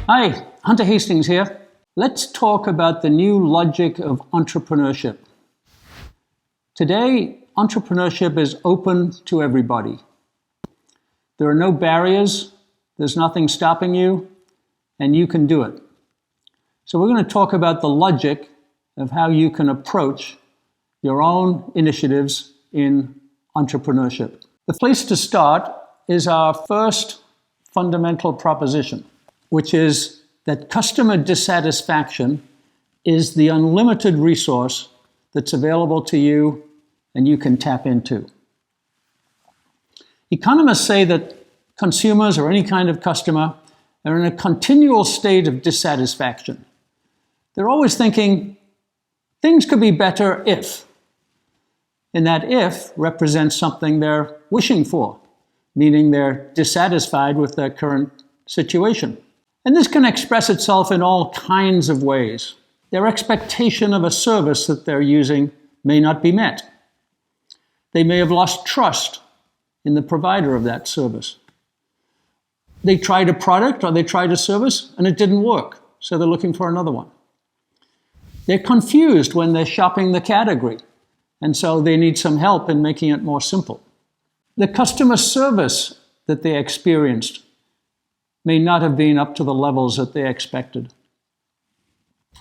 Hi, Hunter Hastings here. Let's talk about the new logic of entrepreneurship. Today, entrepreneurship is open to everybody. There are no barriers, there's nothing stopping you, and you can do it. So we're going to talk about the logic of how you can approach your own initiatives in entrepreneurship. The place to start is our first fundamental proposition, which is that customer dissatisfaction is the unlimited resource that's available to you and you can tap into. Economists say that consumers or any kind of customer are in a continual state of dissatisfaction. They're always thinking, things could be better if. And that if represents something they're wishing for, meaning they're dissatisfied with their current situation. And this can express itself in all kinds of ways. Their expectation of a service that they're using may not be met. They may have lost trust in the provider of that service. They tried a product or they tried a service and it didn't work, so they're looking for another one. They're confused when they're shopping the category, and so they need some help in making it more simple. The customer service that they experienced may not have been up to the levels that they expected.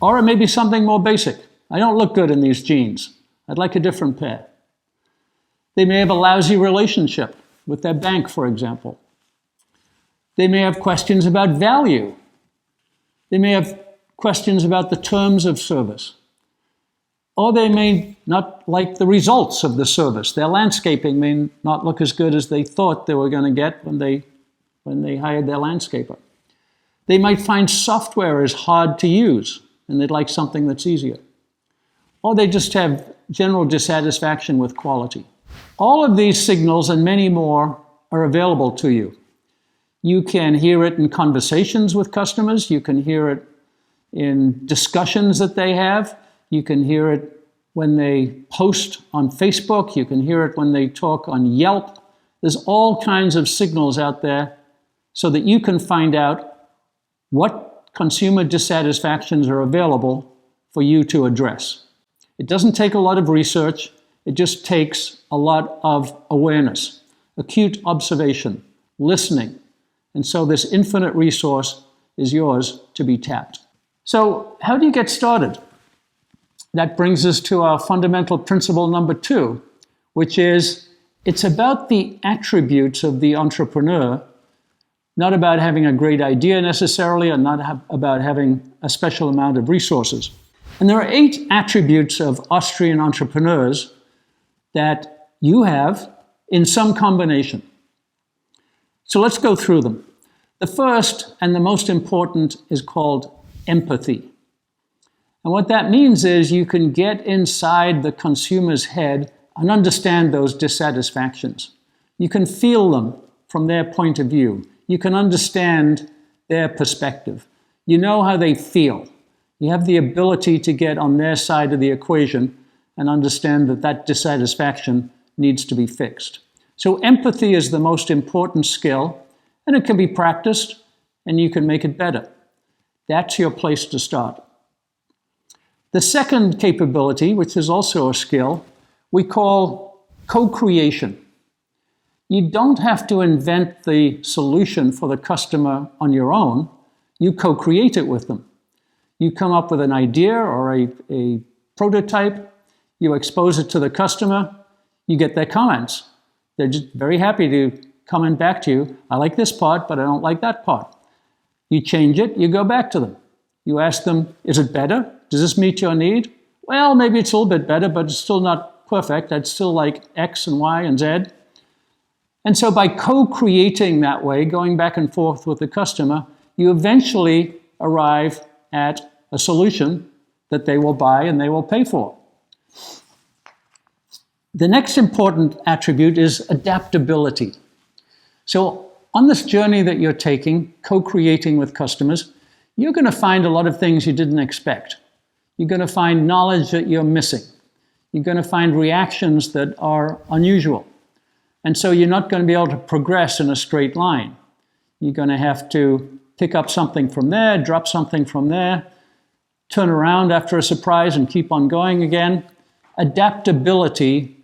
Or it may be something more basic. I don't look good in these jeans. I'd like a different pair. They may have a lousy relationship with their bank, for example. They may have questions about value. They may have questions about the terms of service. Or they may not like the results of the service. Their landscaping may not look as good as they thought they were going to get when they hired their landscaper. They might find software is hard to use, and they'd like something that's easier. Or they just have general dissatisfaction with quality. All of these signals and many more are available to you. You can hear it in conversations with customers. You can hear it in discussions that they have. You can hear it when they post on Facebook. You can hear it when they talk on Yelp. There's all kinds of signals out there so that you can find out what consumer dissatisfactions are available for you to address. It doesn't take a lot of research. It just takes a lot of awareness, acute observation, listening. And so this infinite resource is yours to be tapped. So how do you get started? That brings us to our fundamental principle number 2, which is it's about the attributes of the entrepreneur, not about having a great idea necessarily, and not about having a special amount of resources. And there are 8 attributes of Austrian entrepreneurs that you have in some combination. So let's go through them. The first and the most important is called empathy. And what that means is you can get inside the consumer's head and understand those dissatisfactions. You can feel them from their point of view. You can understand their perspective. You know how they feel. You have the ability to get on their side of the equation and understand that that dissatisfaction needs to be fixed. So empathy is the most important skill, and it can be practiced, and you can make it better. That's your place to start. The second capability, which is also a skill, we call co-creation. You don't have to invent the solution for the customer on your own. You co-create it with them. You come up with an idea or a prototype, you expose it to the customer, you get their comments. They're just very happy to comment back to you. I like this part, but I don't like that part. You change it, you go back to them. You ask them, is it better? Does this meet your need? Well, maybe it's a little bit better, but it's still not perfect. I'd still like X and Y and Z. And so by co-creating that way, going back and forth with the customer, you eventually arrive at a solution that they will buy and they will pay for. The next important attribute is adaptability. So on this journey that you're taking, co-creating with customers, you're going to find a lot of things you didn't expect. You're going to find knowledge that you're missing. You're going to find reactions that are unusual. And so you're not going to be able to progress in a straight line. You're going to have to pick up something from there, drop something from there, turn around after a surprise and keep on going again. Adaptability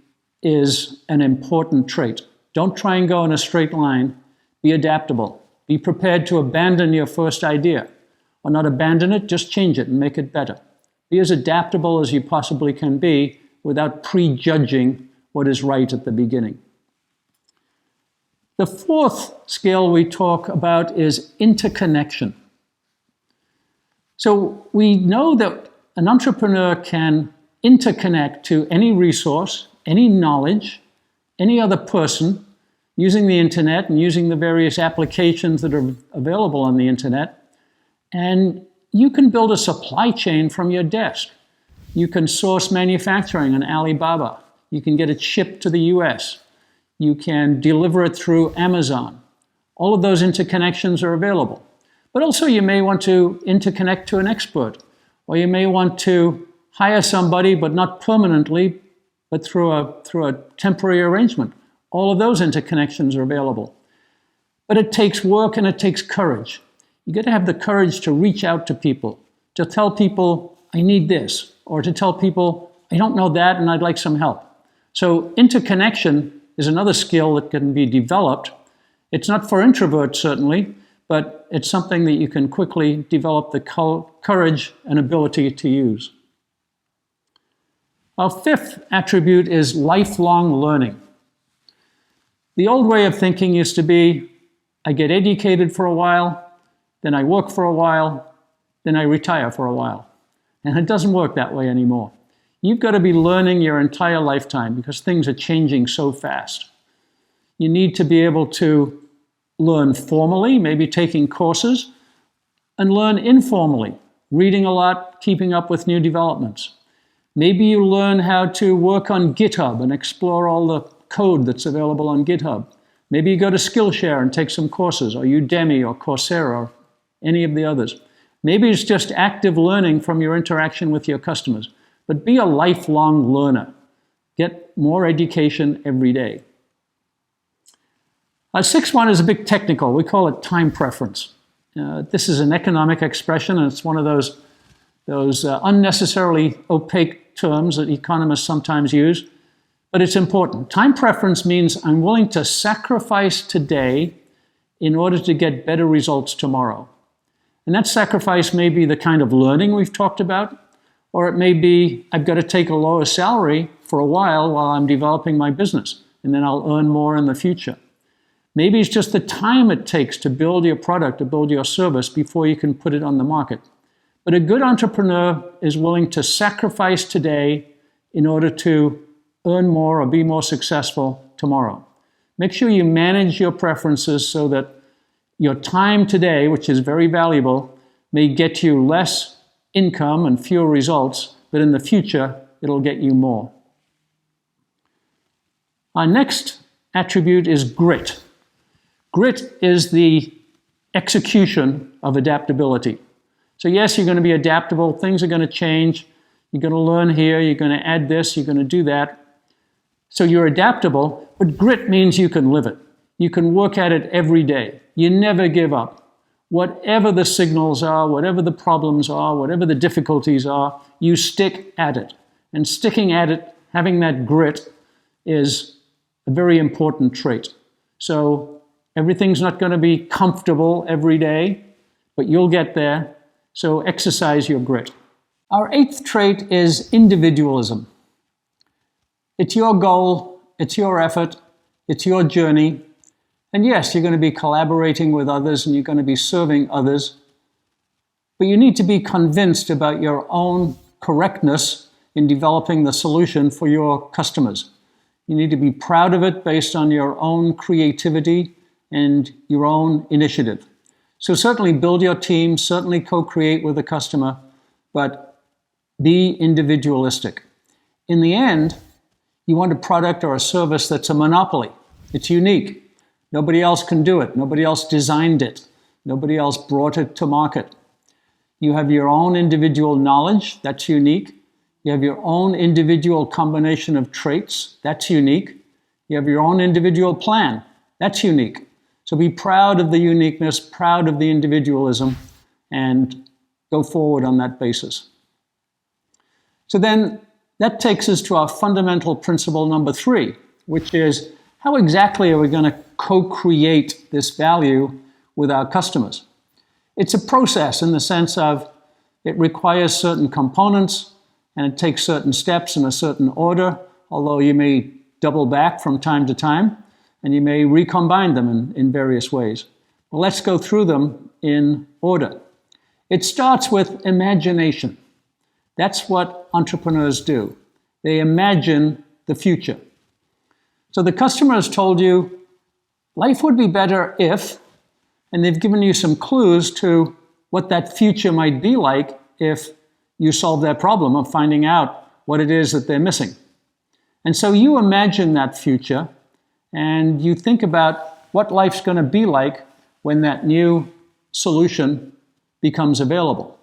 is an important trait. Don't try and go in a straight line. Be adaptable. Be prepared to abandon your first idea. Or not abandon it, just change it and make it better. Be as adaptable as you possibly can be without prejudging what is right at the beginning. The fourth skill we talk about is interconnection. So we know that an entrepreneur can interconnect to any resource, any knowledge, any other person using the internet and using the various applications that are available on the internet. And you can build a supply chain from your desk. You can source manufacturing on Alibaba. You can get it shipped to the US. You can deliver it through Amazon. All of those interconnections are available. But also you may want to interconnect to an expert, or you may want to hire somebody, but not permanently, but through a temporary arrangement. All of those interconnections are available. But it takes work and it takes courage. You got to have the courage to reach out to people, to tell people, I need this, or to tell people, I don't know that and I'd like some help. So interconnection is another skill that can be developed. It's not for introverts, certainly, but it's something that you can quickly develop the courage and ability to use. Our fifth attribute is lifelong learning. The old way of thinking used to be, I get educated for a while, then I work for a while, then I retire for a while. And it doesn't work that way anymore. You've got to be learning your entire lifetime because things are changing so fast. You need to be able to learn formally, maybe taking courses, and learn informally, reading a lot, keeping up with new developments. Maybe you learn how to work on GitHub and explore all the code that's available on GitHub. Maybe you go to Skillshare and take some courses, or Udemy or Coursera or any of the others. Maybe it's just active learning from your interaction with your customers. But be a lifelong learner. Get more education every day. Our sixth one is a bit technical. We call it time preference. This is an economic expression, and it's one of those unnecessarily opaque terms that economists sometimes use, but it's important. Time preference means I'm willing to sacrifice today in order to get better results tomorrow. And that sacrifice may be the kind of learning we've talked about, or it may be I've got to take a lower salary for a while I'm developing my business, and then I'll earn more in the future. Maybe it's just the time it takes to build your product, to build your service before you can put it on the market. But a good entrepreneur is willing to sacrifice today in order to earn more or be more successful tomorrow. Make sure you manage your preferences so that your time today, which is very valuable, may get you less income and fewer results, but in the future, it'll get you more. Our next attribute is grit. Grit is the execution of adaptability. So yes, you're going to be adaptable. Things are going to change. You're going to learn here. You're going to add this. You're going to do that. So you're adaptable, but grit means you can live it. You can work at it every day. You never give up. Whatever the signals are, whatever the problems are, whatever the difficulties are, you stick at it. And sticking at it, having that grit, is a very important trait. So everything's not going to be comfortable every day, but you'll get there. So exercise your grit. Our eighth trait is individualism. It's your goal, it's your effort, it's your journey. And yes, you're going to be collaborating with others and you're going to be serving others, but you need to be convinced about your own correctness in developing the solution for your customers. You need to be proud of it based on your own creativity and your own initiative. So certainly build your team, certainly co-create with the customer, but be individualistic. In the end, you want a product or a service that's a monopoly. It's unique. Nobody else can do it. Nobody else designed it. Nobody else brought it to market. You have your own individual knowledge. That's unique. You have your own individual combination of traits. That's unique. You have your own individual plan. That's unique. So be proud of the uniqueness, proud of the individualism, and go forward on that basis. So then that takes us to our fundamental principle number 3, which is how exactly are we going to co-create this value with our customers? It's a process in the sense of it requires certain components and it takes certain steps in a certain order, although you may double back from time to time and you may recombine them in various ways. Well, let's go through them in order. It starts with imagination. That's what entrepreneurs do. They imagine the future. So the customer has told you, life would be better if, and they've given you some clues to what that future might be like if you solve their problem of finding out what it is that they're missing. And so you imagine that future and you think about what life's going to be like when that new solution becomes available.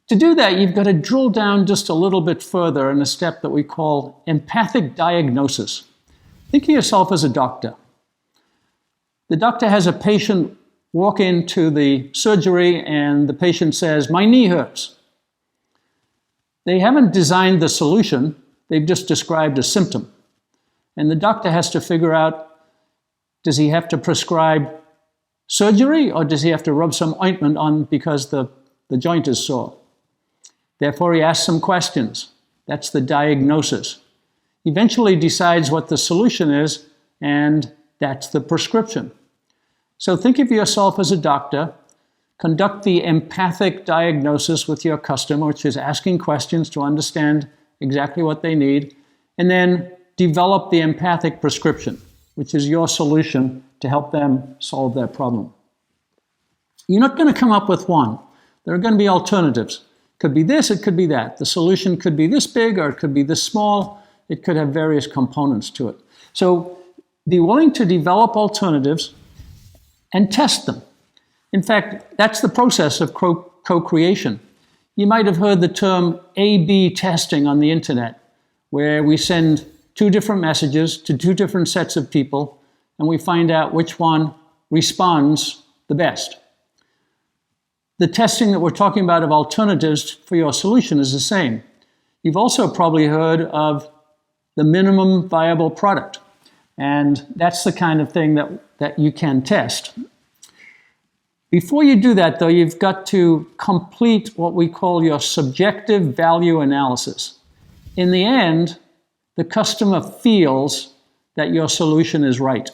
To do that, you've got to drill down just a little bit further in a step that we call empathic diagnosis. Think of yourself as a doctor. The doctor has a patient walk into the surgery and the patient says, "My knee hurts." They haven't designed the solution, they've just described a symptom. And the doctor has to figure out, does he have to prescribe surgery or does he have to rub some ointment on because the joint is sore? Therefore, he asks some questions. That's the diagnosis. Eventually decides what the solution is, and that's the prescription. So think of yourself as a doctor, conduct the empathic diagnosis with your customer, which is asking questions to understand exactly what they need, and then develop the empathic prescription, which is your solution to help them solve their problem. You're not going to come up with one. There are going to be alternatives. It could be this, it could be that. The solution could be this big or it could be this small. It could have various components to it. So be willing to develop alternatives and test them. In fact, that's the process of co-creation. You might have heard the term A/B testing on the internet, where we send 2 different messages to 2 different sets of people, and we find out which one responds the best. The testing that we're talking about of alternatives for your solution is the same. You've also probably heard of the minimum viable product, and that's the kind of thing that you can test. Before you do that, though, you've got to complete what we call your subjective value analysis. In the end, the customer feels that your solution is right.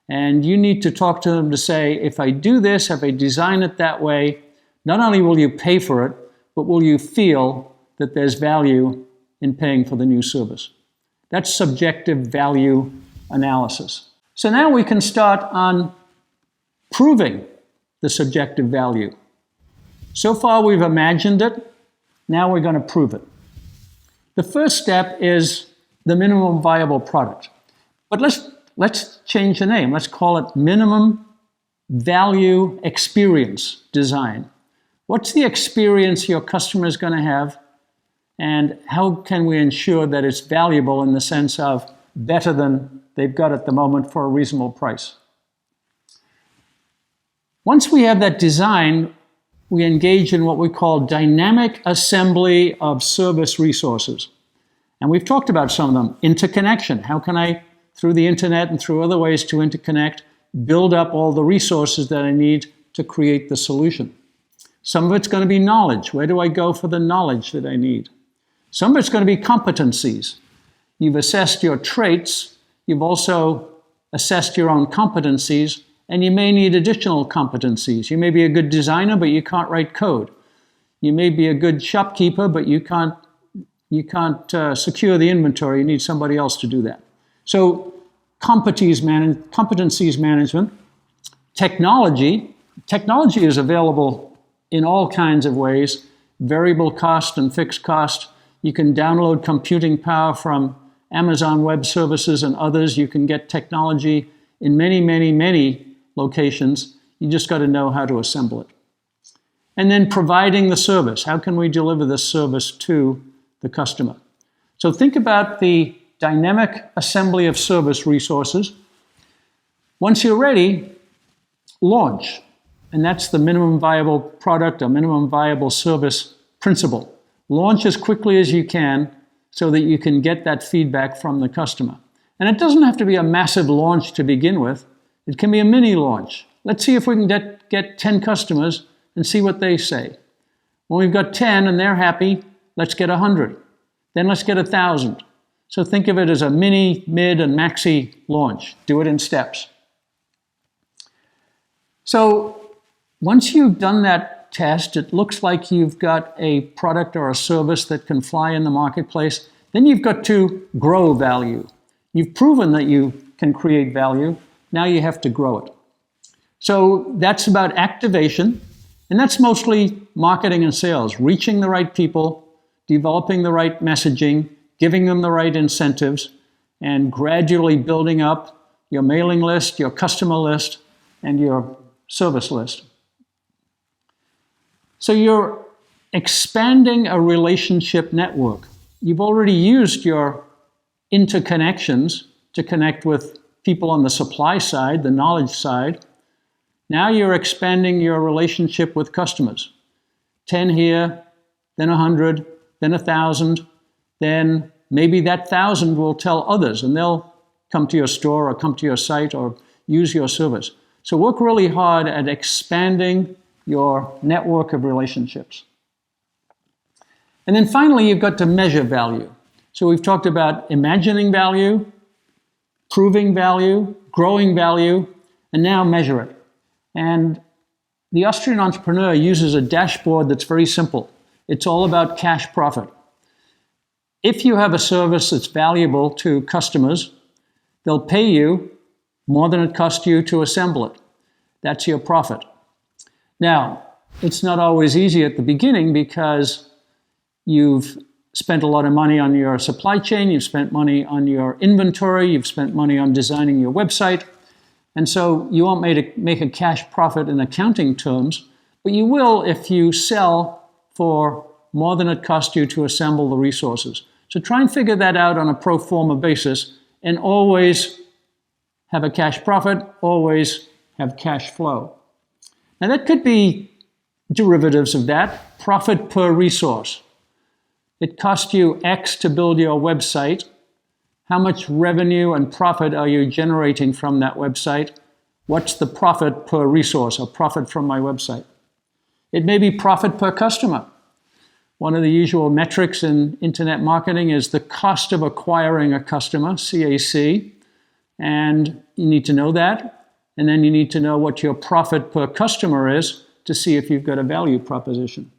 And you need to talk to them to say, if I do this, if I design it that way, not only will you pay for it, but will you feel that there's value in paying for the new service? That's subjective value analysis. So now we can start on proving the subjective value. So far we've imagined it, now we're going to prove it. The first step is the minimum viable product. But let's change the name. Let's call it minimum value experience design. What's the experience your customer is going to have, and how can we ensure that it's valuable in the sense of better than they've got at the moment for a reasonable price? Once we have that design, we engage in what we call dynamic assembly of service resources. And we've talked about some of them. Interconnection. How can I, through the internet and through other ways to interconnect, build up all the resources that I need to create the solution? Some of it's going to be knowledge. Where do I go for the knowledge that I need? Some of it's going to be competencies. You've assessed your traits. You've also assessed your own competencies, and you may need additional competencies. You may be a good designer, but you can't write code. You may be a good shopkeeper, but you can't secure the inventory. You need somebody else to do that. So competencies management, technology. Technology is available in all kinds of ways, variable cost and fixed cost. You can download computing power from Amazon Web Services and others. You can get technology in many, many, many locations. You just got to know how to assemble it. And then providing the service. How can we deliver this service to the customer? So think about the dynamic assembly of service resources. Once you're ready, launch. And that's the minimum viable product or minimum viable service principle. Launch as quickly as you can so that you can get that feedback from the customer. And it doesn't have to be a massive launch to begin with. It can be a mini launch. Let's see if we can get 10 customers and see what they say. When we've got 10 and they're happy, let's get 100. Then let's get 1,000. So think of it as a mini, mid, and maxi launch. Do it in steps. So once you've done that test, it looks like you've got a product or a service that can fly in the marketplace. Then you've got to grow value. You've proven that you can create value. Now you have to grow it. So that's about activation. And that's mostly marketing and sales, reaching the right people, developing the right messaging, giving them the right incentives, and gradually building up your mailing list, your customer list, and your service list. So you're expanding a relationship network. You've already used your interconnections to connect with people on the supply side, the knowledge side. Now you're expanding your relationship with customers. 10 here, then 100, then 1,000, then maybe that 1,000 will tell others and they'll come to your store or come to your site or use your service. So work really hard at expanding your network of relationships. And then finally, you've got to measure value. So we've talked about imagining value, proving value, growing value, and now measure it. And the Austrian Entrepreneur uses a dashboard that's very simple. It's all about cash profit. If you have a service that's valuable to customers, they'll pay you more than it cost you to assemble it. That's your profit. Now, it's not always easy at the beginning because you've spent a lot of money on your supply chain, you've spent money on your inventory, you've spent money on designing your website, and so you won't make a cash profit in accounting terms, but you will if you sell for more than it cost you to assemble the resources. So try and figure that out on a pro forma basis and always have a cash profit, always have cash flow. Now that could be derivatives of that. Profit per resource. It cost you X to build your website. How much revenue and profit are you generating from that website? What's the profit per resource or profit from my website? It may be profit per customer. One of the usual metrics in internet marketing is the cost of acquiring a customer, CAC, and you need to know that. And then you need to know what your profit per customer is to see if you've got a value proposition.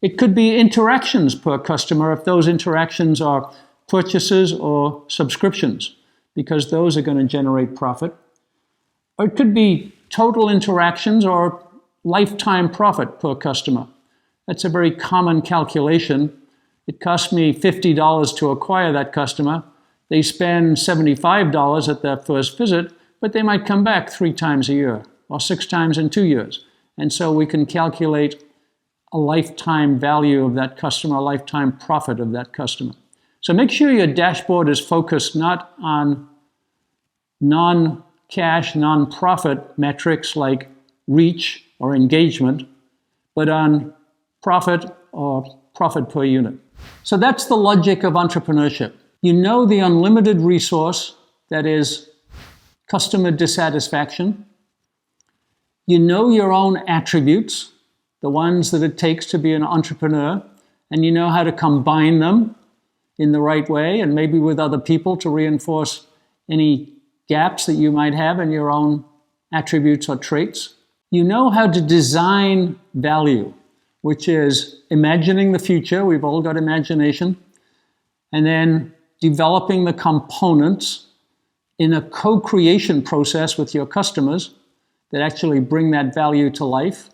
It could be interactions per customer if those interactions are purchases or subscriptions, because those are going to generate profit. Or it could be total interactions or lifetime profit per customer. That's a very common calculation. It cost me $50 to acquire that customer. They spend $75 at their first visit, but they might come back 3 times a year or 6 times in 2 years. And so we can calculate a lifetime value of that customer, a lifetime profit of that customer. So make sure your dashboard is focused not on non-cash, non-profit metrics like reach or engagement, but on profit or profit per unit. So that's the logic of entrepreneurship. You know the unlimited resource that is customer dissatisfaction. You know your own attributes, the ones that it takes to be an entrepreneur, and you know how to combine them in the right way and maybe with other people to reinforce any gaps that you might have in your own attributes or traits. You know how to design value, which is imagining the future. We've all got imagination. And then developing the components in a co-creation process with your customers that actually bring that value to life.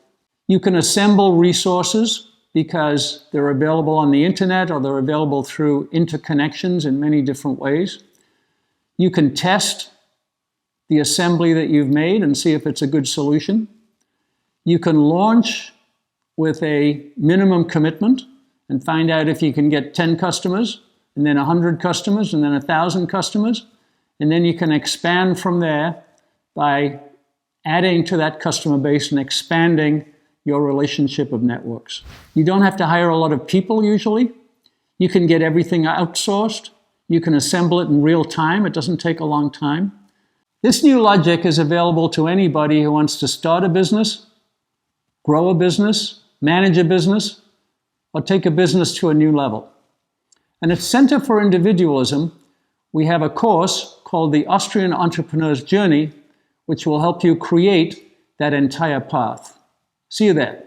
You can assemble resources because they're available on the internet or they're available through interconnections in many different ways. You can test the assembly that you've made and see if it's a good solution. You can launch with a minimum commitment and find out if you can get 10 customers and then 100 customers and then 1,000 customers. And then you can expand from there by adding to that customer base and expanding your relationship of networks. You don't have to hire a lot of people usually. You can get everything outsourced. You can assemble it in real time. It doesn't take a long time. This new logic is available to anybody who wants to start a business, grow a business, manage a business, or take a business to a new level. And at Center for Individualism, we have a course called the Austrian Entrepreneurs Journey, which will help you create that entire path. See you there.